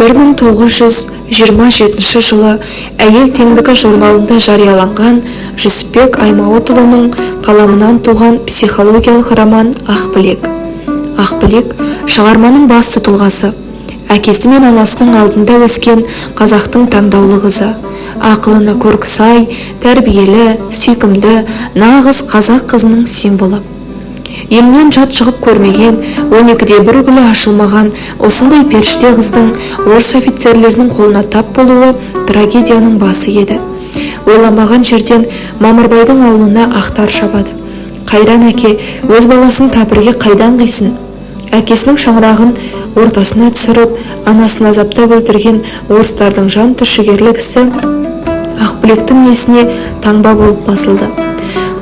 1927 жылы Әйел теңдігі журналында жарияланған Жүсіпбек Аймауытұлының қаламынан туған психологиялық роман Ақбілек. Ақбілек шығарманың басты тұлғасы. Әкесі мен анасының алдында өскен қазақтың таңдаулы қызы. Ақылына көркі сай, тәрбиелі, сүйкімді, нағыз қазақ қызының символы. Елінен жат шығып көрмеген, 12-де бір гүлі ашылмаған осындай періште қыздың орыс офицерлерінің қолына тап болуы трагедияның басы еді. Ойламаған жерден Мамырбайдың аулына ақтар шабады. Қайран әке өз баласын кәпірге қайдан қисын? Әкесінің шаңырағын ортасына түсіріп, анасын азаптап өлтірген орыстардың жан түршігерлік ісі Ақбілектің есіне таңба болып басылды.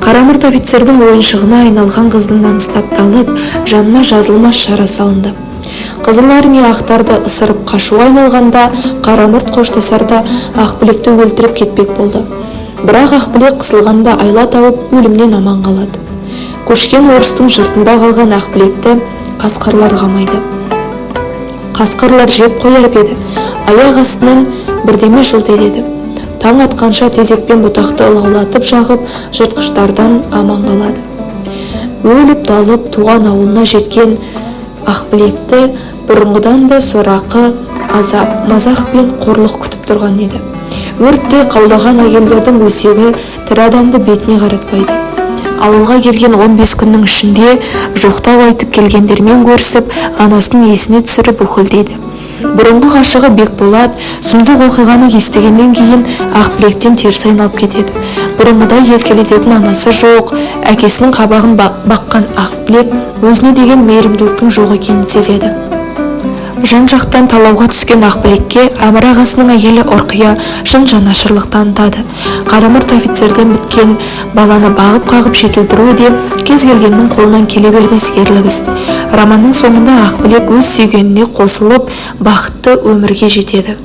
Қарамұрт офицердің ойыншығына айналған қыздың намыстапталып, жанына жазылмас жара салынды. Қызыл армия ақтарды ысырып қашуға айналғанда, Қарамұрт қоштасарда Ақбілекті өлтіріп кетпек болды. Бірақ Ақбілек қысылғанда айла тауып өлімнен аман қалады. Көшкен орыстың жұртында қалған Ақбілекті қасқырлар қамайды. Қасқырлар жеп қояр еді, аяқ астынан бірдеме жылт етеді. Таң атқанша тезекпен бұтақты ылаулатып жағып, жыртқыштардан аман қалады. Өліп талып туған ауылына жеткен Ақбілекті бұрынғыдан да сорақы, азап, мазақ пен қорлық күтіп тұрған еді. Өртте қаулаған әйелдердің өсегі тірі адамды бетіне қаратпайды. Ауылға келген 15 күннің ішінде жоқтау айтып келгендермен көрісіп, анасын есіне түсіріп үхілдейді. Бұрынғы ғашығы Бекболат сұмдық оқиғаны естігеннен кейін Ақбілектен теріс айналып кетеді. Бұрынғыдай еркелететін анасы жоқ, әкесінің қабағын баққан Ақбілек өзіне деген мейірімділіктің жоқ екенін сезеді. Жан-жақтан талауға түскен Ақбілекке Әмір ағасының әйелі Ұрқия шын жанашырлық танытады. Қарамұрт офицерден біткен баланы бағып-қағып жетілдіруі де кез келгеннің қолынан келе бермес ерлік іс. Романның соңында Ақбілек өз сүйгеніне қосылып, бақытты өмірге жетеді.